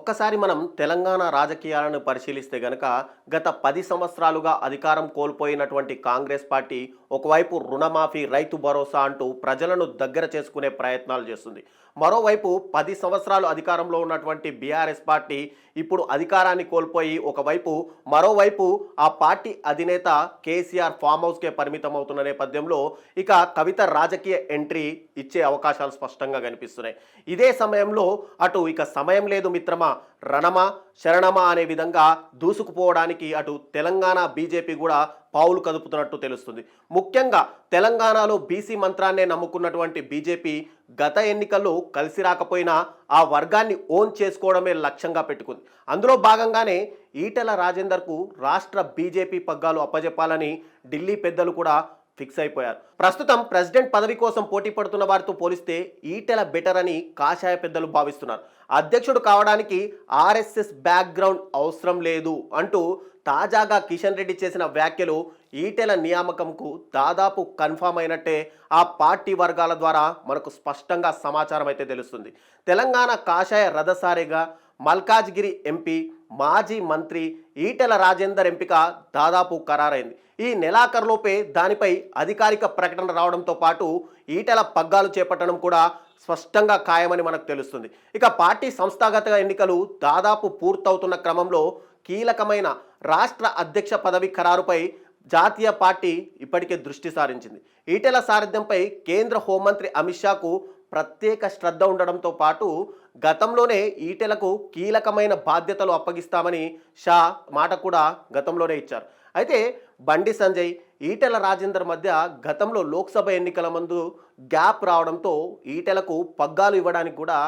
ఒక్కసారి మనం తెలంగాణ రాజకీయాలను పరిశీలిస్తే గనక గత 10 సంవత్సరాలుగా అధికారం కోల్పోయినటువంటి కాంగ్రెస్ పార్టీ ఒకవైపు రుణమాఫీ, రైతు భరోసా అంటూ ప్రజలను దగ్గర చేసుకునే ప్రయత్నాలు చేస్తుంది. మరోవైపు 10 సంవత్సరాలు అధికారంలో ఉన్నటువంటి బీఆర్ఎస్ పార్టీ ఇప్పుడు అధికారాన్ని కోల్పోయి మరోవైపు ఆ పార్టీ అధినేత కేసీఆర్ ఫామ్ హౌస్కే పరిమితం అవుతున్న నేపథ్యంలో ఇక కవిత రాజకీయ ఎంట్రీ ఇచ్చే అవకాశాలు స్పష్టంగా కనిపిస్తున్నాయి. ఇదే సమయంలో అటు ఇక సమయం లేదు మిత్రమా, రణమా శరణమా అనే విధంగా దూసుకుపోవడానికి అటు తెలంగాణ బీజేపీ కూడా పావులు కదుపుతున్నట్టు తెలుస్తుంది. ముఖ్యంగా తెలంగాణలో బీసీ మంత్రాన్నే నమ్ముకున్నటువంటి బీజేపీ గత ఎన్నికల్లో కలిసి రాకపోయినా ఆ వర్గాన్ని ఓన్ చేసుకోవడమే లక్ష్యంగా పెట్టుకుంది. అందులో భాగంగానే ఈటెల రాజేందర్కు రాష్ట్ర బీజేపీ పగ్గాలు అప్పజెప్పాలని ఢిల్లీ పెద్దలు కూడా ఫిక్స్ అయిపోయారు. ప్రస్తుతం ప్రెసిడెంట్ పదవి కోసం పోటీ పడుతున్న వారితో పోలిస్తే ఈటెల బెటర్ అని కాషాయ పెద్దలు భావిస్తున్నారు. అధ్యక్షుడు కావడానికి ఆర్ఎస్ఎస్ బ్యాక్గ్రౌండ్ అవసరం లేదు అంటూ తాజాగా కిషన్ రెడ్డి చేసిన వ్యాఖ్యలు ఈటెల నియామకంకు దాదాపు కన్ఫామ్ అయినట్టే ఆ పార్టీ వర్గాల ద్వారా మనకు స్పష్టంగా సమాచారం అయితే తెలుస్తుంది. తెలంగాణ కాషాయ రథసారిగా మల్కాజ్గిరి ఎంపీ మాజీ మంత్రి ఈటెల రాజేందర్ ఎంపిక దాదాపు ఖరారైంది. ఈ నెలాఖరులోపే దానిపై అధికారిక ప్రకటన రావడంతో పాటు ఈటెల పగ్గాలు చేపట్టడం కూడా స్పష్టంగా ఖాయమని మనకు తెలుస్తుంది. ఇక పార్టీ సంస్థాగత ఎన్నికలు దాదాపు పూర్తవుతున్న క్రమంలో కీలకమైన రాష్ట్ర అధ్యక్ష పదవి ఖరారుపై జాతీయ పార్టీ ఇప్పటికే దృష్టి సారించింది. ఈటెల సారథ్యంపై కేంద్ర హోంమంత్రి అమిత్ షాకు ప్రత్యేక శ్రద్ధ ఉండడంతో పాటు గతంలోనే ఈటెలకు కీలకమైన బాధ్యతలు అప్పగిస్తామని షా మాట కూడా గతంలోనే ఇచ్చారు. అయితే బండి సంజయ్, ఈటెల రాజేందర్ మధ్య గతంలో లోక్సభ ఎన్నికల ముందు గ్యాప్ రావడంతో ఈటెలకు పగ్గాలు ఇవ్వడానికి కూడా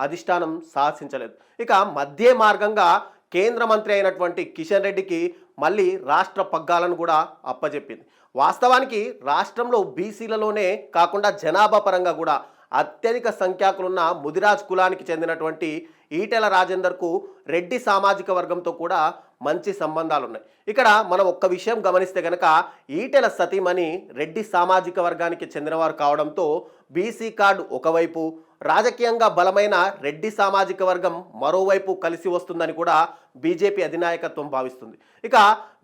అధిష్టానం సాహసించలేదు. ఇక మధ్య మార్గంగా కేంద్ర మంత్రి అయినటువంటి కిషన్ రెడ్డికి మళ్ళీ రాష్ట్ర పగ్గాలను కూడా అప్పజెప్పింది. వాస్తవానికి రాష్ట్రంలో బీసీలలోనే కాకుండా జనాభా పరంగా కూడా అత్యధిక సంఖ్యాకులున్న ముదిరాజ్ కులానికి చెందినటువంటి ఈటెల రాజేందర్కు రెడ్డి సామాజిక వర్గంతో కూడా మంచి సంబంధాలు ఉన్నాయి. ఇక్కడ మనం ఒక్క విషయం గమనిస్తే కనుక ఈటెల సతీమణి రెడ్డి సామాజిక వర్గానికి చెందినవారు కావడంతో బీసీ కార్డు ఒకవైపు, రాజకీయంగా బలమైన రెడ్డి సామాజిక వర్గం మరోవైపు కలిసి వస్తుందని కూడా బీజేపీ అధినాయకత్వం భావిస్తుంది. ఇక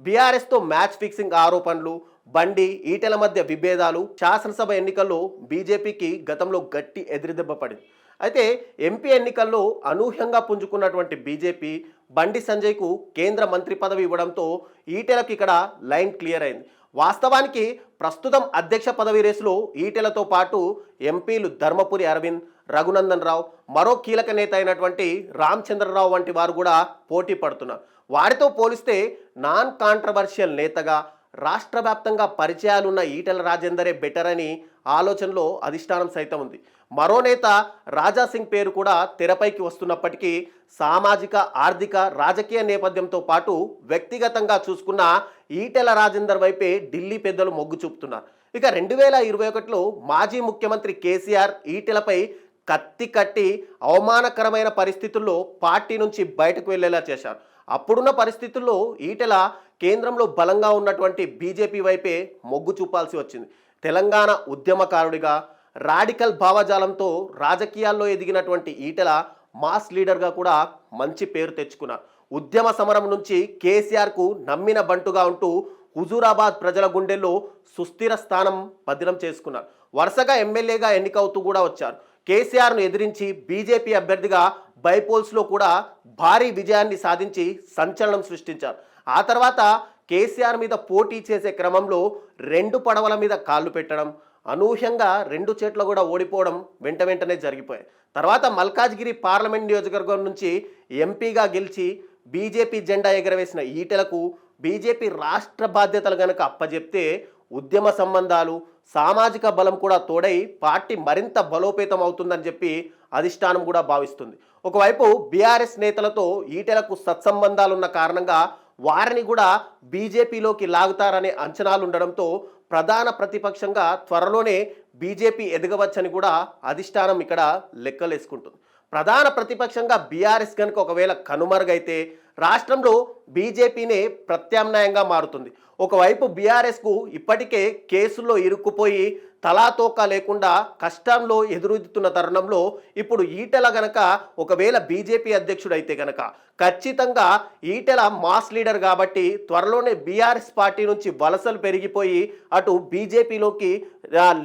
బీఆర్ఎస్తో మ్యాచ్ ఫిక్సింగ్ ఆరోపణలు, బండి ఈటెల మధ్య విభేదాలు శాసనసభ ఎన్నికల్లో బీజేపీకి గతంలో గట్టి ఎదురుదెబ్బ పడింది. అయితే ఎంపీ ఎన్నికల్లో అనూహ్యంగా పుంజుకున్నటువంటి బీజేపీ బండి సంజయ్కు కేంద్ర మంత్రి పదవి ఇవ్వడంతో ఈటెలకు ఇక్కడ లైన్ క్లియర్ అయింది. వాస్తవానికి ప్రస్తుతం అధ్యక్ష పదవి రేసులో ఈటెలతో పాటు ఎంపీలు ధర్మపురి అరవింద్, రఘునందన్ రావు, మరో కీలక నేత అయినటువంటి రామచంద్రరావు వంటి వారు కూడా పోటీ పడుతున్నారు. వారితో పోలిస్తే నాన్ కాంట్రవర్షియల్ నేతగా రాష్ట్ర వ్యాప్తంగా పరిచయాలున్న ఈటెల రాజేందరే బెటర్ అని ఆలోచనలో అధిష్టానం సైతం ఉంది. మరో నేత రాజాసింగ్ పేరు కూడా తెరపైకి వస్తున్నప్పటికీ సామాజిక, ఆర్థిక, రాజకీయ నేపథ్యంతో పాటు వ్యక్తిగతంగా చూసుకున్న ఈటెల రాజేందర్ వైపే ఢిల్లీ పెద్దలు మొగ్గు చూపుతున్నారు. ఇక 2021లో మాజీ ముఖ్యమంత్రి కేసీఆర్ ఈటెలపై కత్తి కట్టి అవమానకరమైన పరిస్థితుల్లో పార్టీ నుంచి బయటకు వెళ్లేలా చేశారు. అప్పుడున్న పరిస్థితుల్లో ఈటెల కేంద్రంలో బలంగా ఉన్నటువంటి బీజేపీ వైపే మొగ్గు చూపాల్సి వచ్చింది. తెలంగాణ ఉద్యమకారుడిగా రాడికల్ భావజాలంతో రాజకీయాల్లో ఎదిగినటువంటి ఈటెల మాస్ లీడర్గా కూడా మంచి పేరు తెచ్చుకున్నారు. ఉద్యమ సమరం నుంచి కేసీఆర్కు నమ్మిన బంటుగా ఉంటూ హుజూరాబాద్ ప్రజల గుండెల్లో సుస్థిర స్థానం పదిలం చేసుకున్నారు. వరుసగా ఎమ్మెల్యేగా ఎన్నికవుతూ కూడా వచ్చారు. కేసీఆర్ను ఎదిరించి బీజేపీ అభ్యర్థిగా బైపోల్స్లో కూడా భారీ విజయాన్ని సాధించి సంచలనం సృష్టించారు. ఆ తర్వాత కేసీఆర్ మీద పోటీ చేసే క్రమంలో 2 పడవల మీద కాళ్ళు పెట్టడం, అనూహ్యంగా 2 చేట్లు కూడా ఓడిపోవడం వెంటనే జరిగిపోయాయి. తర్వాత మల్కాజ్గిరి పార్లమెంట్ నియోజకవర్గం నుంచి ఎంపీగా గెలిచి బీజేపీ జెండా ఎగరవేసిన ఈటెలకు బీజేపీ రాష్ట్ర బాధ్యతలు గనక అప్పజెప్తే ఉద్యమ సంబంధాలు, సామాజిక బలం కూడా తోడై పార్టీ మరింత బలోపేతం అవుతుందని చెప్పి అధిష్టానం కూడా భావిస్తుంది. ఒకవైపు బీఆర్ఎస్ నేతలతో ఈటెలకు సత్సంబంధాలున్న కారణంగా వారిని కూడా బీజేపీలోకి లాగుతారనే అంచనాలు ఉండడంతో ప్రధాన ప్రతిపక్షంగా త్వరలోనే బీజేపీ ఎదగవచ్చని కూడా అధిష్టానం ఇక్కడ లెక్కలేసుకుంటుంది. ప్రధాన ప్రతిపక్షంగా బీఆర్ఎస్ కనుక ఒకవేళ కనుమరుగైతే రాష్ట్రంలో బీజేపీనే ప్రత్యామ్నాయంగా మారుతుంది. ఒకవైపు బీఆర్ఎస్కు ఇప్పటికే కేసుల్లో ఇరుక్కుపోయి తలాతోక లేకుండా కష్టంలో ఎదురుతున్న తరుణంలో ఇప్పుడు ఈటెల గనక ఒకవేళ బీజేపీ అధ్యక్షుడైతే గనక ఖచ్చితంగా ఈటెల మాస్ లీడర్ కాబట్టి త్వరలోనే బీఆర్ఎస్ పార్టీ నుంచి వలసలు పెరిగిపోయి అటు బీజేపీలోకి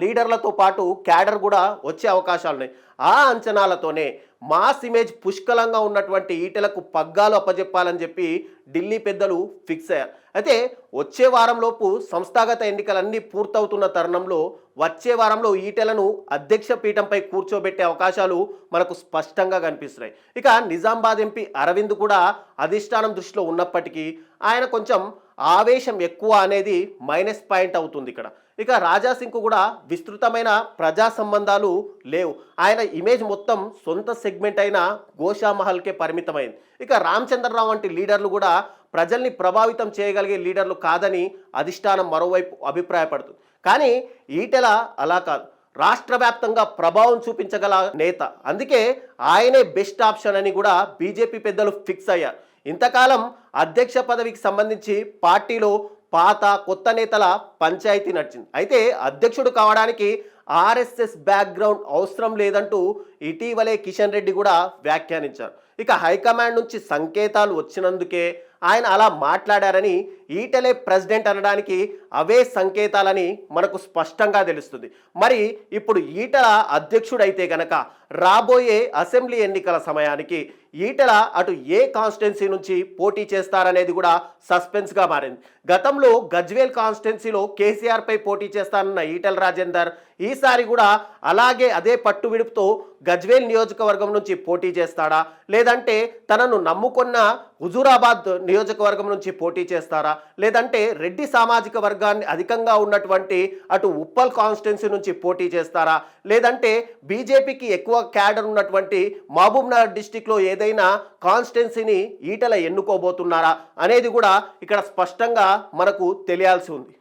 లీడర్లతో పాటు క్యాడర్ కూడా వచ్చే అవకాశాలు ఉన్నాయి. ఆ అంచనాలతోనే మాస్ ఇమేజ్ పుష్కలంగా ఉన్నటువంటి ఈటెలకు పగ్గాలు అప్పజెప్పాలని చెప్పి ఢిల్లీ పెద్దలు ఫిక్స్ అయ్యారు. అయితే వచ్చే వారంలోపు సంస్థాగత ఎన్నికలన్నీ పూర్తవుతున్న తరుణంలో వచ్చే వారంలో ఈటెలను అధ్యక్ష పీఠంపై కూర్చోబెట్టే అవకాశాలు మనకు స్పష్టంగా కనిపిస్తున్నాయి. ఇక నిజామాబాద్ ఎంపీ అరవింద్ కూడా అధిష్టానం దృష్టిలో ఉన్నప్పటికీ ఆయన కొంచెం ఆవేశం ఎక్కువ అనేది మైనస్ పాయింట్ అవుతుంది ఇక్కడ. ఇక రాజాసింగ్కు కూడా విస్తృతమైన ప్రజా సంబంధాలు లేవు. ఆయన ఇమేజ్ మొత్తం సొంత సెగ్మెంట్ అయిన గోషామహల్కే పరిమితమైంది. ఇక రామచంద్రరావు వంటి లీడర్లు కూడా ప్రజల్ని ప్రభావితం చేయగలిగే లీడర్లు కాదని అధిష్టానం మరోవైపు అభిప్రాయపడుతుంది. కానీ ఈటెల అలా కాదు, రాష్ట్ర వ్యాప్తంగా ప్రభావం చూపించగల నేత. అందుకే ఆయనే బెస్ట్ ఆప్షన్ అని కూడా బీజేపీ పెద్దలు ఫిక్స్ అయ్యారు. ఇంతకాలం అధ్యక్ష పదవికి సంబంధించి పార్టీలో పాత కొత్త నేతల పంచాయతీ నడిచింది. అయితే అధ్యక్షుడు కావడానికి ఆర్ఎస్ఎస్ బ్యాక్గ్రౌండ్ అవసరం లేదంటూ ఇటీవలే కిషన్ రెడ్డి కూడా వ్యాఖ్యానించారు. ఇక హైకమాండ్ నుంచి సంకేతాలు వచ్చినందుకే ఆయన అలా మాట్లాడారని, ఈటెలే ప్రెసిడెంట్ అనడానికి అవే సంకేతాలని మనకు స్పష్టంగా తెలుస్తుంది. మరి ఇప్పుడు ఈటెల అధ్యక్షుడైతే గనక రాబోయే అసెంబ్లీ ఎన్నికల సమయానికి ఈటెల అటు ఏ కాన్స్టిట్యున్సీ నుంచి పోటీ చేస్తారనేది కూడా సస్పెన్స్గా మారింది. గతంలో గజ్వేల్ కాన్స్టిట్యున్సీలో కేసీఆర్పై పోటీ చేస్తానన్న ఈటెల రాజేందర్ ఈసారి కూడా అలాగే అదే పట్టు విడుపుతో గజ్వేల్ నియోజకవర్గం నుంచి పోటీ చేస్తాడా, లేదంటే తనను నమ్ముకున్న హుజూరాబాద్ నియోజకవర్గం నుంచి పోటీ చేస్తారా, లేదంటే రెడ్డి సామాజిక వర్గాన్ని అధికంగా ఉన్నటువంటి అటు ఉప్పల్ కాన్స్టిట్యున్సీ నుంచి పోటీ చేస్తారా, లేదంటే బీజేపీకి ఎక్కువ క్యాడర్ ఉన్నటువంటి మహబూబ్ నగర్ డిస్టిక్లో ఏదైనా కాన్స్టిట్యున్సీని ఈటెల ఎన్నుకోబోతున్నారా అనేది కూడా ఇక్కడ స్పష్టంగా మనకు తెలియాల్సి ఉంది.